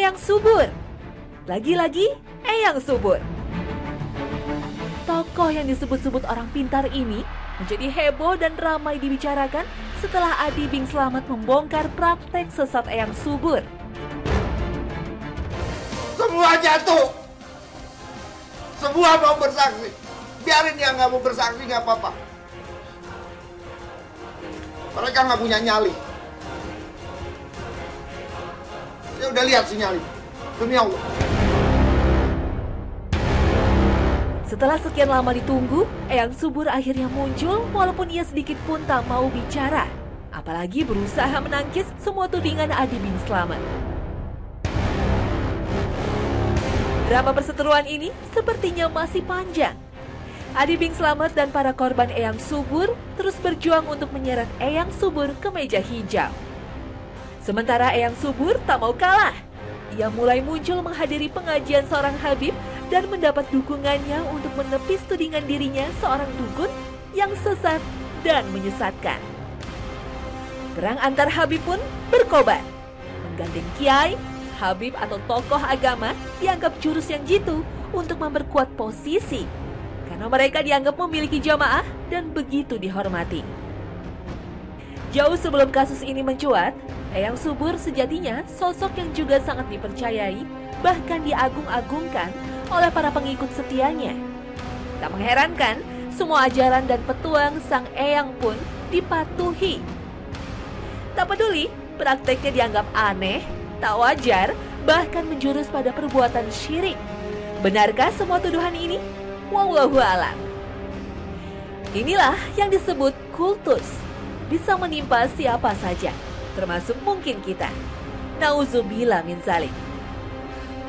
Eyang Subur. Lagi-lagi Eyang Subur. Tokoh yang disebut-sebut orang pintar ini menjadi heboh dan ramai dibicarakan setelah Adi Bing Slamet membongkar praktek sesat Eyang Subur. Semua jatuh. Semua mau bersaksi. Biarin yang nggak mau bersaksi nggak apa-apa. Mereka nggak punya nyali. Saya udah lihat si nyali. Demi Allah. Setelah sekian lama ditunggu, Eyang Subur akhirnya muncul walaupun ia sedikit pun tak mau bicara. Apalagi berusaha menangkis semua tudingan Adi Bing Slamet. Drama perseteruan ini sepertinya masih panjang. Adi Bing Slamet dan para korban Eyang Subur terus berjuang untuk menyeret Eyang Subur ke meja hijau. Sementara Eyang Subur tak mau kalah. Ia mulai muncul menghadiri pengajian seorang Habib dan mendapat dukungannya untuk menepis tudingan dirinya seorang dukun yang sesat dan menyesatkan. Perang antar Habib pun berkobar. Menggandeng kiai, Habib atau tokoh agama dianggap jurus yang jitu untuk memperkuat posisi karena mereka dianggap memiliki jamaah dan begitu dihormati. Jauh sebelum kasus ini mencuat, Eyang Subur sejatinya sosok yang juga sangat dipercayai, bahkan diagung-agungkan oleh para pengikut setianya. Tak mengherankan, semua ajaran dan petuang sang Eyang pun dipatuhi. Tak peduli, prakteknya dianggap aneh, tak wajar, bahkan menjurus pada perbuatan syirik. Benarkah semua tuduhan ini? Wallahu a'lam. Inilah yang disebut kultus. Bisa menimpa siapa saja, termasuk mungkin kita. Nauzubillah min zalik.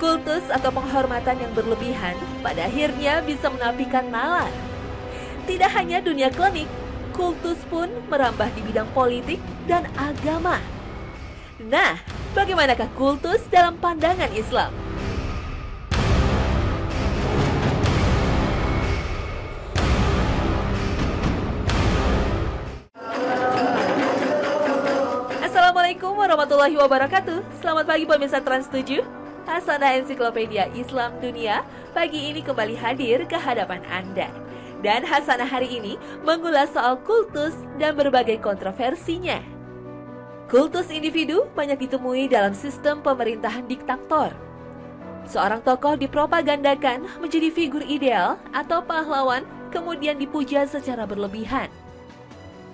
Kultus atau penghormatan yang berlebihan pada akhirnya bisa menapikan nalar. Tidak hanya dunia klinik, kultus pun merambah di bidang politik dan agama. Nah, bagaimanakah kultus dalam pandangan Islam? Assalamualaikum warahmatullahi wabarakatuh. Selamat pagi pemirsa Trans 7. Hasanah Ensiklopedia Islam Dunia pagi ini kembali hadir ke hadapan Anda. Dan Hasanah hari ini mengulas soal kultus dan berbagai kontroversinya. Kultus individu banyak ditemui dalam sistem pemerintahan diktator. Seorang tokoh dipropagandakan menjadi figur ideal atau pahlawan, kemudian dipuja secara berlebihan.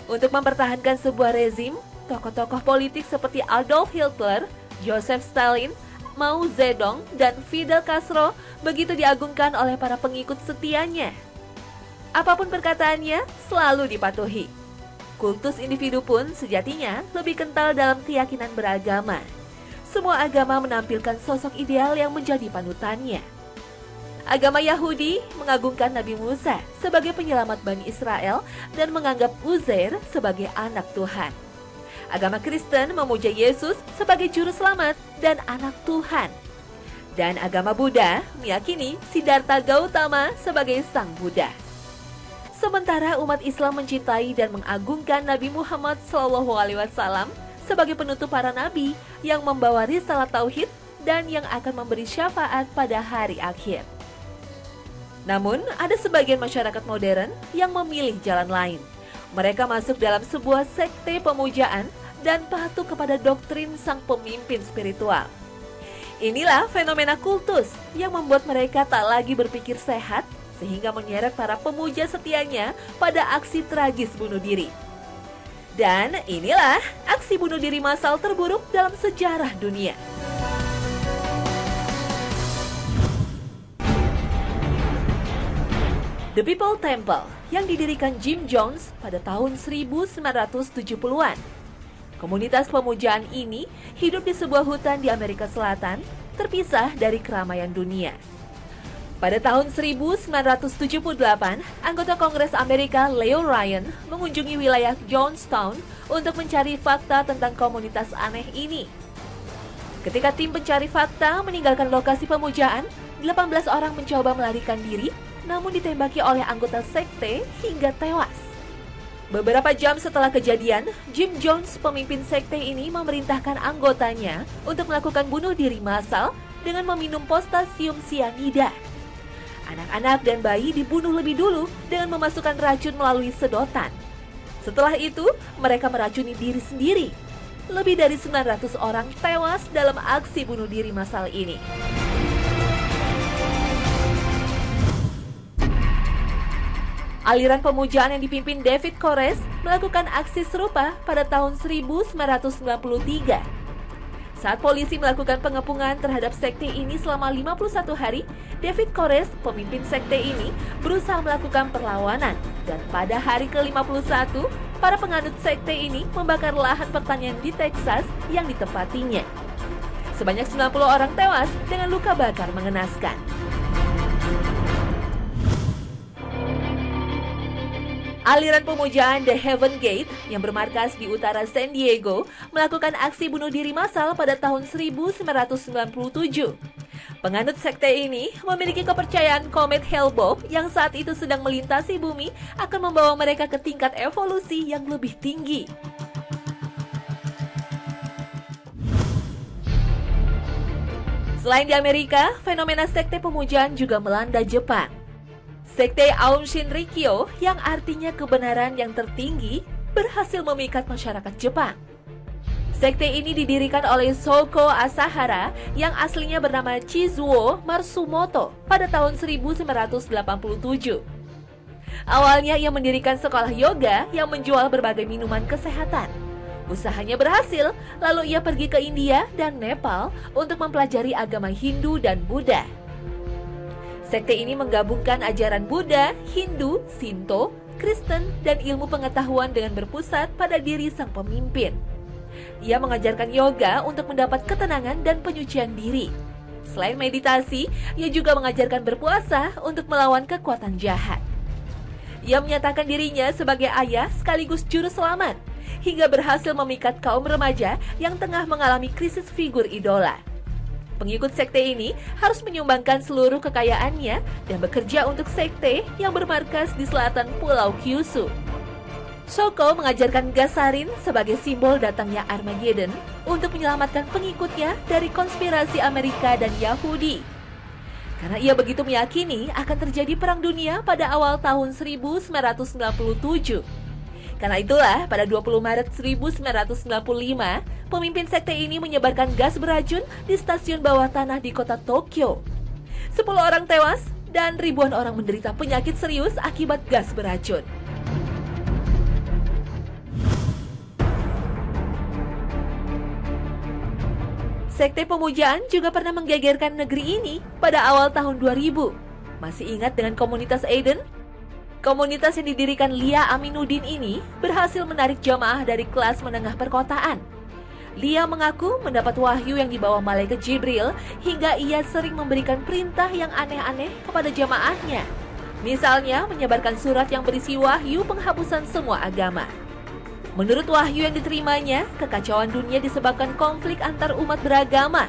Untuk mempertahankan sebuah rezim, tokoh-tokoh politik seperti Adolf Hitler, Joseph Stalin, Mao Zedong, dan Fidel Castro begitu diagungkan oleh para pengikut setianya. Apapun perkataannya, selalu dipatuhi. Kultus individu pun sejatinya lebih kental dalam keyakinan beragama. Semua agama menampilkan sosok ideal yang menjadi panutannya. Agama Yahudi mengagungkan Nabi Musa sebagai penyelamat Bani Israel dan menganggap Uzair sebagai anak Tuhan. Agama Kristen memuja Yesus sebagai juru selamat dan anak Tuhan. Dan agama Buddha meyakini Siddhartha Gautama sebagai sang Buddha. Sementara umat Islam mencintai dan mengagungkan Nabi Muhammad SAW sebagai penutup para nabi yang membawa risalah tauhid dan yang akan memberi syafaat pada hari akhir. Namun, ada sebagian masyarakat modern yang memilih jalan lain. Mereka masuk dalam sebuah sekte pemujaan dan patuh kepada doktrin sang pemimpin spiritual. Inilah fenomena kultus yang membuat mereka tak lagi berpikir sehat sehingga menyeret para pemuja setianya pada aksi tragis bunuh diri. Dan inilah aksi bunuh diri massal terburuk dalam sejarah dunia. The People Temple yang didirikan Jim Jones pada tahun 1970-an. Komunitas pemujaan ini hidup di sebuah hutan di Amerika Selatan, terpisah dari keramaian dunia. Pada tahun 1978, anggota Kongres Amerika Leo Ryan mengunjungi wilayah Jonestown untuk mencari fakta tentang komunitas aneh ini. Ketika tim pencari fakta meninggalkan lokasi pemujaan, 18 orang mencoba melarikan diri, namun ditembaki oleh anggota sekte hingga tewas. Beberapa jam setelah kejadian, Jim Jones, pemimpin sekte ini memerintahkan anggotanya untuk melakukan bunuh diri massal dengan meminum potasium sianida. Anak-anak dan bayi dibunuh lebih dulu dengan memasukkan racun melalui sedotan. Setelah itu, mereka meracuni diri sendiri. Lebih dari 900 orang tewas dalam aksi bunuh diri massal ini. Aliran pemujaan yang dipimpin David Koresh melakukan aksi serupa pada tahun 1993. Saat polisi melakukan pengepungan terhadap sekte ini selama 51 hari, David Koresh, pemimpin sekte ini, berusaha melakukan perlawanan. Dan pada hari ke-51, para penganut sekte ini membakar lahan pertanian di Texas yang ditempatinya. Sebanyak 90 orang tewas dengan luka bakar mengenaskan. Aliran pemujaan The Heaven Gate yang bermarkas di utara San Diego melakukan aksi bunuh diri massal pada tahun 1997. Penganut sekte ini memiliki kepercayaan komet Hale-Bopp yang saat itu sedang melintasi bumi akan membawa mereka ke tingkat evolusi yang lebih tinggi. Selain di Amerika, fenomena sekte pemujaan juga melanda Jepang. Sekte Aum Shinrikyo yang artinya kebenaran yang tertinggi berhasil memikat masyarakat Jepang. Sekte ini didirikan oleh Shoko Asahara yang aslinya bernama Chizuo Matsumoto pada tahun 1987. Awalnya ia mendirikan sekolah yoga yang menjual berbagai minuman kesehatan. Usahanya berhasil, lalu ia pergi ke India dan Nepal untuk mempelajari agama Hindu dan Buddha. Sekte ini menggabungkan ajaran Buddha, Hindu, Shinto, Kristen, dan ilmu pengetahuan dengan berpusat pada diri sang pemimpin. Ia mengajarkan yoga untuk mendapat ketenangan dan penyucian diri. Selain meditasi, ia juga mengajarkan berpuasa untuk melawan kekuatan jahat. Ia menyatakan dirinya sebagai ayah sekaligus juru selamat, hingga berhasil memikat kaum remaja yang tengah mengalami krisis figur idola. Pengikut sekte ini harus menyumbangkan seluruh kekayaannya dan bekerja untuk sekte yang bermarkas di selatan Pulau Kyushu. Shoko mengajarkan gas sarin sebagai simbol datangnya Armageddon untuk menyelamatkan pengikutnya dari konspirasi Amerika dan Yahudi. Karena ia begitu meyakini akan terjadi perang dunia pada awal tahun 1997. Karena itulah, pada 20 Maret 1995, pemimpin sekte ini menyebarkan gas beracun di stasiun bawah tanah di kota Tokyo. 10 orang tewas dan ribuan orang menderita penyakit serius akibat gas beracun. Sekte pemujaan juga pernah menggegerkan negeri ini pada awal tahun 2000. Masih ingat dengan komunitas Eden? Komunitas yang didirikan Lia Aminuddin ini berhasil menarik jamaah dari kelas menengah perkotaan. Lia mengaku mendapat wahyu yang dibawa malaikat Jibril hingga ia sering memberikan perintah yang aneh-aneh kepada jamaahnya. Misalnya menyebarkan surat yang berisi wahyu penghapusan semua agama. Menurut wahyu yang diterimanya, kekacauan dunia disebabkan konflik antar umat beragama.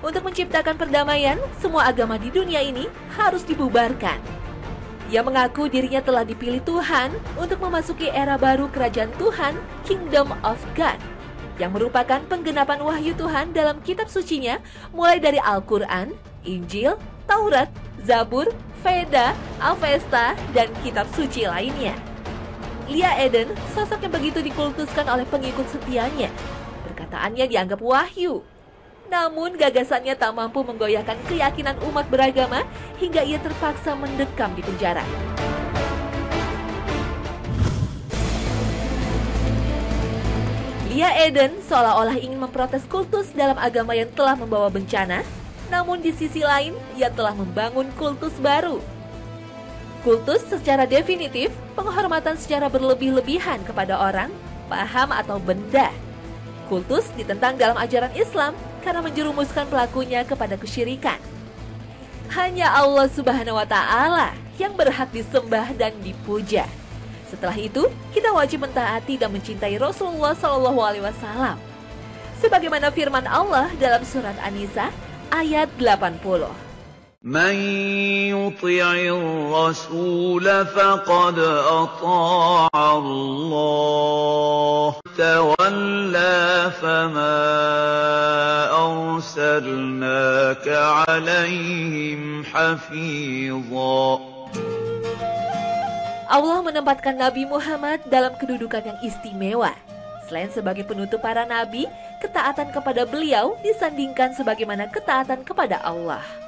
Untuk menciptakan perdamaian, semua agama di dunia ini harus dibubarkan. Ia mengaku dirinya telah dipilih Tuhan untuk memasuki era baru kerajaan Tuhan, Kingdom of God, yang merupakan penggenapan wahyu Tuhan dalam kitab sucinya mulai dari Al-Quran, Injil, Taurat, Zabur, Veda, Avesta, dan kitab suci lainnya. Lia Eden, sosok yang begitu dikultuskan oleh pengikut setianya. Perkataannya dianggap wahyu. Namun gagasannya tak mampu menggoyahkan keyakinan umat beragama hingga ia terpaksa mendekam di penjara. Lia Eden seolah-olah ingin memprotes kultus dalam agama yang telah membawa bencana, namun di sisi lain ia telah membangun kultus baru. Kultus secara definitif penghormatan secara berlebih-lebihan kepada orang, paham atau benda. Kultus ditentang dalam ajaran Islam karena menjerumuskan pelakunya kepada kesyirikan. Hanya Allah Subhanahu wa Ta'ala yang berhak disembah dan dipuja. Setelah itu, kita wajib mentaati dan mencintai Rasulullah SAW. Sebagaimana firman Allah dalam surat An-Nisa ayat 80. من يطع الرسول فقد أطاع الله تولى فما أرسلناك عليهم حفيظا. Allah menempatkan Nabi Muhammad dalam kedudukan yang istimewa. Selain sebagai penutup para nabi, ketaatan kepada beliau disandingkan sebagaimana ketaatan kepada Allah.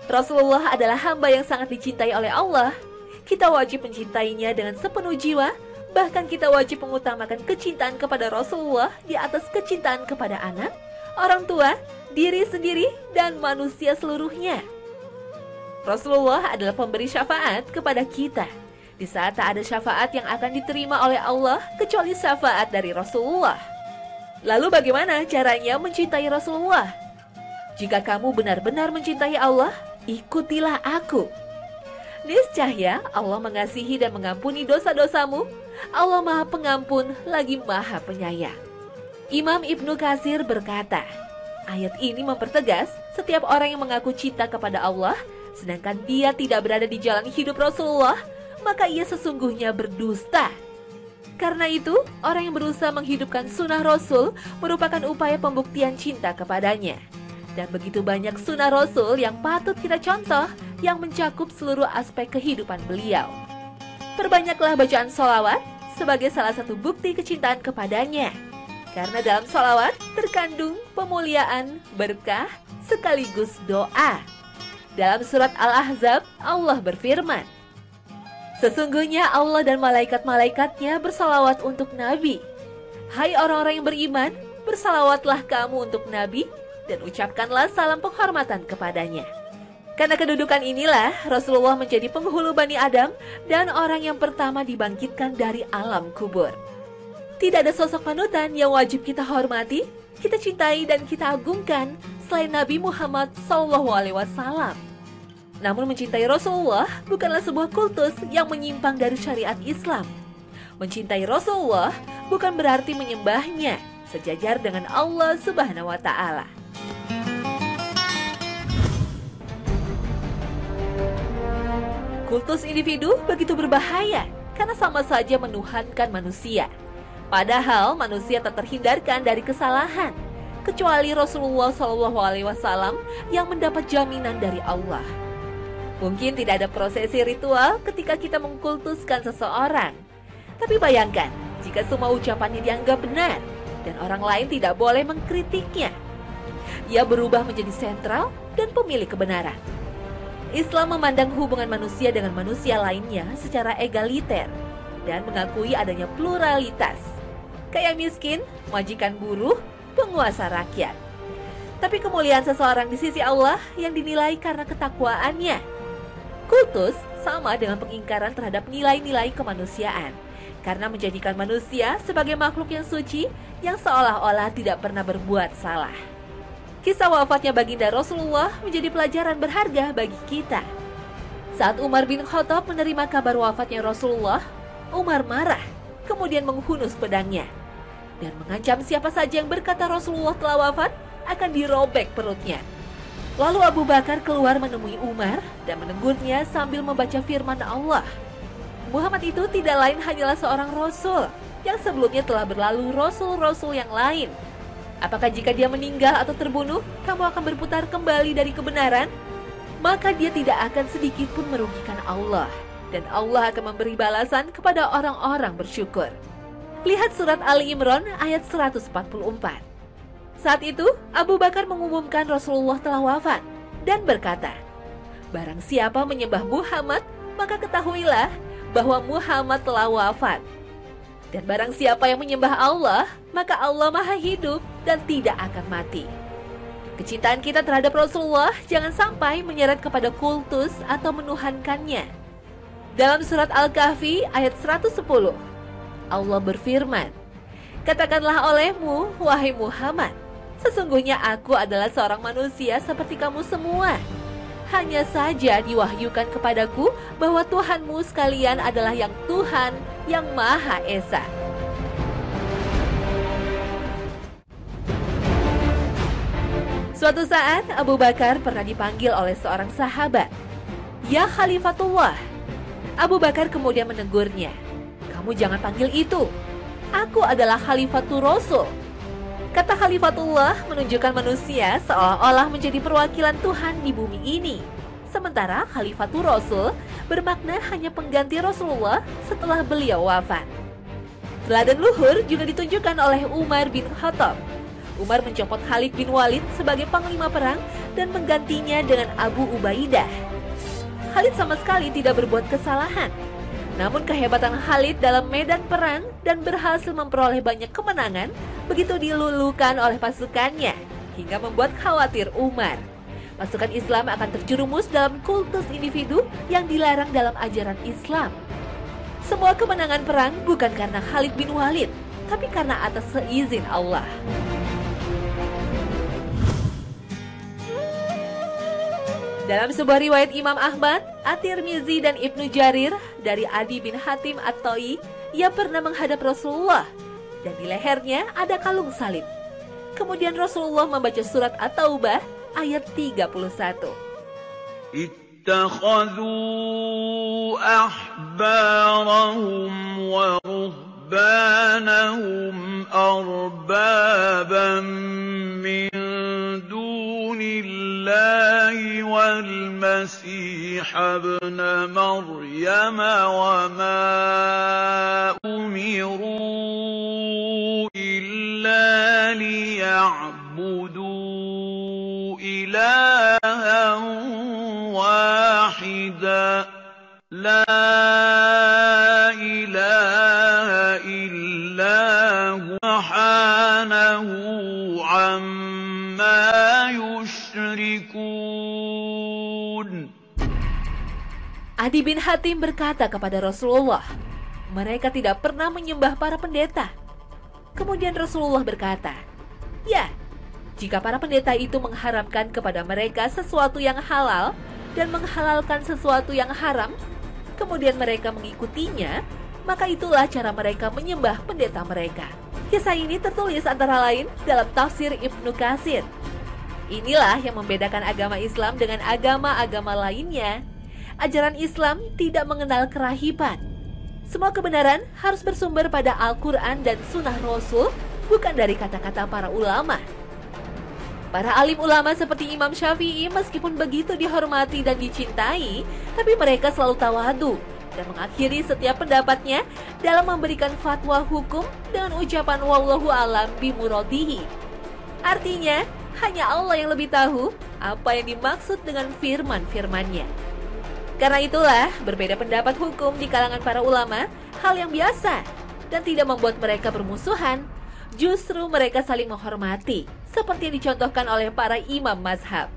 Rasulullah adalah hamba yang sangat dicintai oleh Allah. Kita wajib mencintainya dengan sepenuh jiwa, bahkan kita wajib mengutamakan kecintaan kepada Rasulullah di atas kecintaan kepada anak, orang tua, diri sendiri, dan manusia seluruhnya. Rasulullah adalah pemberi syafaat kepada kita. Di saat tak ada syafaat yang akan diterima oleh Allah kecuali syafaat dari Rasulullah. Lalu bagaimana caranya mencintai Rasulullah? Jika kamu benar-benar mencintai Allah, ikutilah aku. Niscaya Allah mengasihi dan mengampuni dosa-dosamu. Allah Maha Pengampun lagi Maha Penyayang. Imam Ibnu Katsir berkata, ayat ini mempertegas setiap orang yang mengaku cinta kepada Allah, sedangkan dia tidak berada di jalan hidup Rasulullah, maka ia sesungguhnya berdusta. Karena itu, orang yang berusaha menghidupkan sunnah Rasul merupakan upaya pembuktian cinta kepadanya. Dan begitu banyak sunnah Rasul yang patut kita contoh yang mencakup seluruh aspek kehidupan beliau. Perbanyaklah bacaan sholawat sebagai salah satu bukti kecintaan kepadanya. Karena dalam sholawat terkandung pemuliaan, berkah, sekaligus doa. Dalam surat Al-Ahzab, Allah berfirman, sesungguhnya Allah dan malaikat-malaikatnya bersalawat untuk Nabi. Hai orang-orang yang beriman, bersalawatlah kamu untuk Nabi, dan ucapkanlah salam penghormatan kepadanya. Karena kedudukan inilah Rasulullah menjadi penghulu Bani Adam dan orang yang pertama dibangkitkan dari alam kubur. Tidak ada sosok panutan yang wajib kita hormati, kita cintai dan kita agungkan selain Nabi Muhammad SAW. Namun mencintai Rasulullah bukanlah sebuah kultus yang menyimpang dari syariat Islam. Mencintai Rasulullah bukan berarti menyembahnya sejajar dengan Allah Subhanahu wa Ta'ala. Kultus individu begitu berbahaya karena sama saja menuhankan manusia. Padahal manusia tak terhindarkan dari kesalahan, kecuali Rasulullah SAW yang mendapat jaminan dari Allah. Mungkin tidak ada prosesi ritual ketika kita mengkultuskan seseorang. Tapi bayangkan jika semua ucapannya dianggap benar dan orang lain tidak boleh mengkritiknya. Ia berubah menjadi sentral dan pemilik kebenaran. Islam memandang hubungan manusia dengan manusia lainnya secara egaliter dan mengakui adanya pluralitas. Kaya miskin, majikan buruh, penguasa rakyat. Tapi kemuliaan seseorang di sisi Allah yang dinilai karena ketakwaannya. Kultus sama dengan pengingkaran terhadap nilai-nilai kemanusiaan, karena menjadikan manusia sebagai makhluk yang suci yang seolah-olah tidak pernah berbuat salah. Kisah wafatnya baginda Rasulullah menjadi pelajaran berharga bagi kita. Saat Umar bin Khattab menerima kabar wafatnya Rasulullah, Umar marah, kemudian menghunus pedangnya, dan mengancam siapa saja yang berkata Rasulullah telah wafat akan dirobek perutnya. Lalu Abu Bakar keluar menemui Umar dan menegurnya sambil membaca firman Allah. Muhammad itu tidak lain hanyalah seorang Rasul yang sebelumnya telah berlalu Rasul-Rasul yang lain. Apakah jika dia meninggal atau terbunuh, kamu akan berputar kembali dari kebenaran? Maka dia tidak akan sedikit pun merugikan Allah. Dan Allah akan memberi balasan kepada orang-orang bersyukur. Lihat surat Ali Imran ayat 144. Saat itu, Abu Bakar mengumumkan Rasulullah telah wafat dan berkata, barang siapa menyembah Muhammad, maka ketahuilah bahwa Muhammad telah wafat. Dan barang siapa yang menyembah Allah, maka Allah Maha Hidup dan tidak akan mati. Kecintaan kita terhadap Rasulullah jangan sampai menyeret kepada kultus atau menuhankannya. Dalam surat Al-Kahfi ayat 110, Allah berfirman, katakanlah olehmu, wahai Muhammad, sesungguhnya aku adalah seorang manusia seperti kamu semua. Hanya saja diwahyukan kepadaku bahwa Tuhanmu sekalian adalah yang Tuhan yang Maha Esa. Suatu saat Abu Bakar pernah dipanggil oleh seorang sahabat. "Ya Khalifatullah." Abu Bakar kemudian menegurnya. "Kamu jangan panggil itu. Aku adalah Khalifatul Rasul." Kata Khalifatullah menunjukkan manusia seolah-olah menjadi perwakilan Tuhan di bumi ini. Sementara Khalifatul Rasul bermakna hanya pengganti Rasulullah setelah beliau wafat. Teladan luhur juga ditunjukkan oleh Umar bin Khattab. Umar mencopot Khalid bin Walid sebagai panglima perang dan menggantinya dengan Abu Ubaidah. Khalid sama sekali tidak berbuat kesalahan. Namun kehebatan Khalid dalam medan perang dan berhasil memperoleh banyak kemenangan begitu dilulukan oleh pasukannya hingga membuat khawatir Umar. Pasukan Islam akan terjerumus dalam kultus individu yang dilarang dalam ajaran Islam. Semua kemenangan perang bukan karena Khalid bin Walid, tapi karena atas seizin Allah. Dalam sebuah riwayat Imam Ahmad, At-Tirmizi dan Ibnu Jarir dari Adi bin Hatim At-Ta'i, ia pernah menghadap Rasulullah dan di lehernya ada kalung salib. Kemudian Rasulullah membaca surat At-Taubah ayat 31. اتخذوا أحبارهم ورهبانهم أربابا من دون الله والمسيح ابن مريم وما أمروا إلا ليعبدوا إلها واحدا لا إله إلا هو سبحانه عما يشركون. Adi bin Hatim berkata kepada Rasulullah, mereka tidak pernah menyembah para pendeta. Kemudian Rasulullah berkata, ya, jika para pendeta itu mengharamkan kepada mereka sesuatu yang halal dan menghalalkan sesuatu yang haram, kemudian mereka mengikutinya, maka itulah cara mereka menyembah pendeta mereka. Kisah ini tertulis antara lain dalam tafsir Ibnu Katsir. Inilah yang membedakan agama Islam dengan agama-agama lainnya. Ajaran Islam tidak mengenal kerahiban. Semua kebenaran harus bersumber pada Al-Quran dan Sunnah Rasul, bukan dari kata-kata para ulama. Para alim ulama seperti Imam Syafi'i meskipun begitu dihormati dan dicintai, tapi mereka selalu tawadu dan mengakhiri setiap pendapatnya dalam memberikan fatwa hukum dengan ucapan wallahu alam bimuradihi. Artinya, hanya Allah yang lebih tahu apa yang dimaksud dengan firman-firmannya. Karena itulah, berbeda pendapat hukum di kalangan para ulama hal yang biasa dan tidak membuat mereka bermusuhan. Justru mereka saling menghormati, seperti yang dicontohkan oleh para imam mazhab.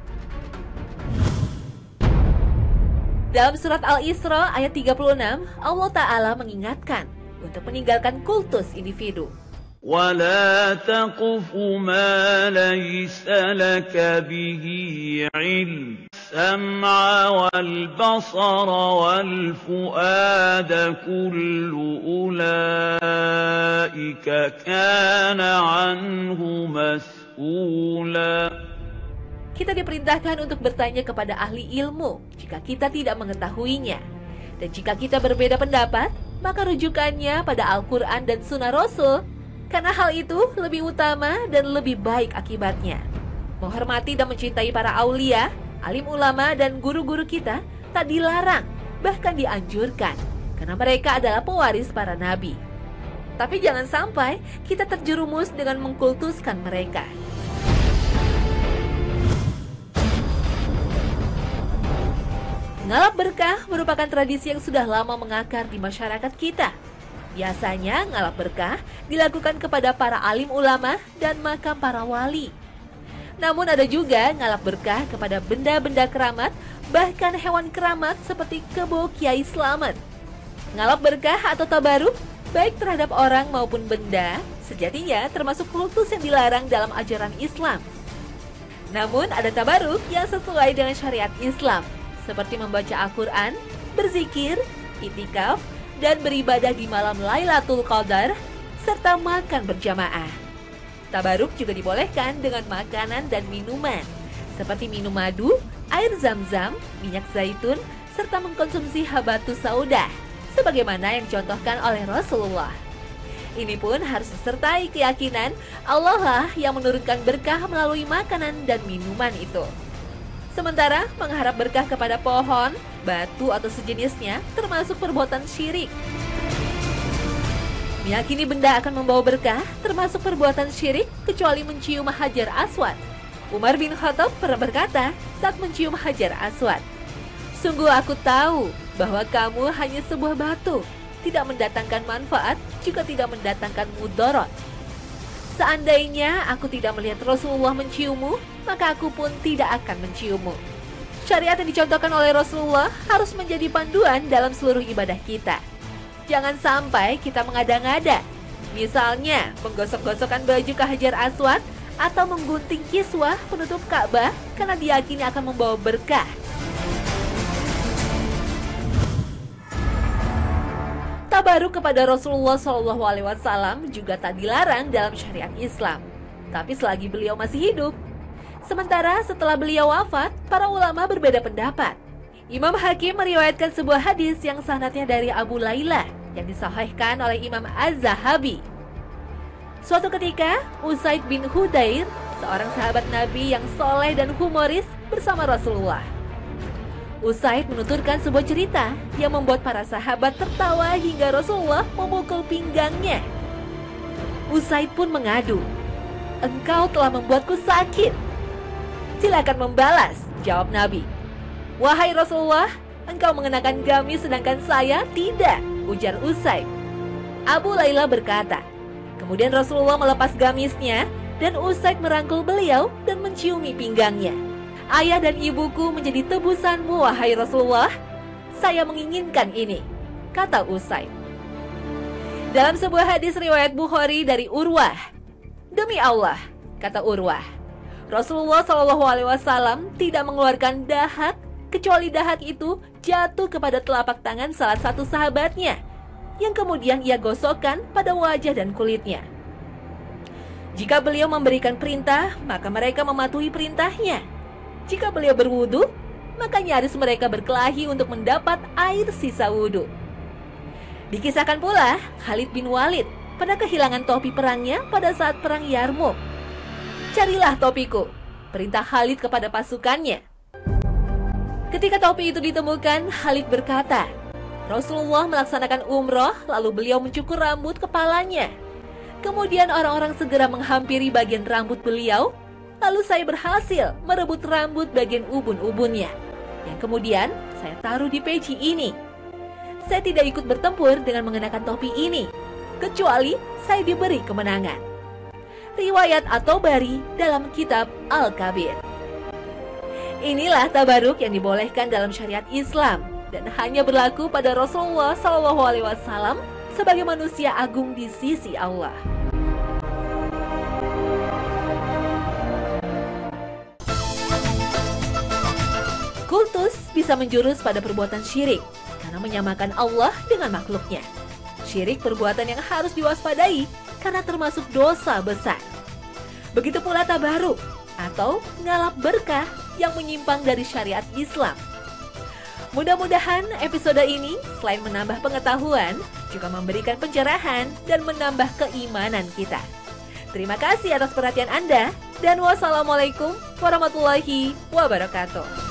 Dalam surat Al-Isra ayat 36, Allah Ta'ala mengingatkan untuk meninggalkan kultus individu. وَلَا تَقْفُ مَا لَيْسَ لَكَ بِهِ عِلْمٌ السَّمْعَ وَالْبَصَرَ وَالْفُؤَادَ كُلُّ أُولَئِكَ كَانَ عَنْهُ مَسْئُولًا. Kita diperintahkan untuk bertanya kepada ahli ilmu jika kita tidak mengetahuinya. Dan jika kita berbeda pendapat, maka rujukannya pada Al-Quran dan Sunnah Rasul. Karena hal itu lebih utama dan lebih baik akibatnya. Menghormati dan mencintai para aulia, alim ulama dan guru-guru kita tak dilarang, bahkan dianjurkan. Karena mereka adalah pewaris para nabi. Tapi jangan sampai kita terjerumus dengan mengkultuskan mereka. Ngalap berkah merupakan tradisi yang sudah lama mengakar di masyarakat kita. Biasanya ngalap berkah dilakukan kepada para alim ulama dan makam para wali. Namun ada juga ngalap berkah kepada benda-benda keramat, bahkan hewan keramat seperti kebo Kiai Slamet. Ngalap berkah atau tabaruk, baik terhadap orang maupun benda, sejatinya termasuk kultus yang dilarang dalam ajaran Islam. Namun ada tabaruk yang sesuai dengan syariat Islam, seperti membaca Al-Quran, berzikir, itikaf, dan beribadah di malam Lailatul Qadar, serta makan berjamaah. Tabaruk juga dibolehkan dengan makanan dan minuman. seperti minum madu, air zam-zam, minyak zaitun, serta mengkonsumsi habatus saudah, sebagaimana yang dicontohkan oleh Rasulullah. Ini pun harus disertai keyakinan Allah lah yang menurunkan berkah melalui makanan dan minuman itu. Sementara mengharap berkah kepada pohon, batu atau sejenisnya termasuk perbuatan syirik. Meyakini benda akan membawa berkah termasuk perbuatan syirik kecuali mencium Hajar Aswad. Umar bin Khattab pernah berkata saat mencium Hajar Aswad, "Sungguh aku tahu bahwa kamu hanya sebuah batu, tidak mendatangkan manfaat juga tidak mendatangkan mudarat. Seandainya aku tidak melihat Rasulullah menciummu, maka aku pun tidak akan menciummu." Syariat yang dicontohkan oleh Rasulullah harus menjadi panduan dalam seluruh ibadah kita. Jangan sampai kita mengada-ngada. Misalnya, menggosok-gosokkan baju ke Hajar Aswad atau menggunting kiswah penutup Ka'bah karena diyakini akan membawa berkah. Tabaruk kepada Rasulullah SAW juga tak dilarang dalam syariat Islam, tapi selagi beliau masih hidup. Sementara setelah beliau wafat, para ulama berbeda pendapat. Imam Hakim meriwayatkan sebuah hadis yang sanadnya dari Abu Layla yang disahihkan oleh Imam Az-Zahabi. Suatu ketika, Usaid bin Hudayr, seorang sahabat Nabi yang soleh dan humoris, bersama Rasulullah. Usaid menuturkan sebuah cerita yang membuat para sahabat tertawa hingga Rasulullah memukul pinggangnya. Usaid pun mengadu, "Engkau telah membuatku sakit." "Silakan membalas," jawab Nabi. "Wahai Rasulullah, engkau mengenakan gamis sedangkan saya tidak," ujar Usaid. Abu Layla berkata, kemudian Rasulullah melepas gamisnya dan Usaid merangkul beliau dan menciumi pinggangnya. "Ayah dan ibuku menjadi tebusanmu, wahai Rasulullah. Saya menginginkan ini," kata Usaid. Dalam sebuah hadis riwayat Bukhari dari Urwah, "Demi Allah," kata Urwah, "Rasulullah SAW tidak mengeluarkan dahak kecuali dahak itu jatuh kepada telapak tangan salah satu sahabatnya, yang kemudian ia gosokkan pada wajah dan kulitnya. Jika beliau memberikan perintah, maka mereka mematuhi perintahnya. Jika beliau berwudu, maka nyaris mereka berkelahi untuk mendapat air sisa wudu." Dikisahkan pula Khalid bin Walid pernah kehilangan topi perangnya pada saat perang Yarmuk. "Carilah topiku," perintah Khalid kepada pasukannya. Ketika topi itu ditemukan, Khalid berkata, "Rasulullah melaksanakan umroh, lalu beliau mencukur rambut kepalanya. Kemudian orang-orang segera menghampiri bagian rambut beliau, lalu saya berhasil merebut rambut bagian ubun-ubunnya, yang kemudian saya taruh di peci ini. Saya tidak ikut bertempur dengan mengenakan topi ini, kecuali saya diberi kemenangan." Riwayat At-Tabari dalam kitab Al-Kabir. Inilah tabaruk yang dibolehkan dalam syariat Islam dan hanya berlaku pada Rasulullah SAW sebagai manusia agung di sisi Allah. Kultus bisa menjurus pada perbuatan syirik karena menyamakan Allah dengan makhluknya. Syirik perbuatan yang harus diwaspadai karena termasuk dosa besar. Begitu pula tabaruk atau ngalap berkah yang menyimpang dari syariat Islam. Mudah-mudahan episode ini selain menambah pengetahuan, juga memberikan pencerahan dan menambah keimanan kita. Terima kasih atas perhatian Anda dan wassalamualaikum warahmatullahi wabarakatuh.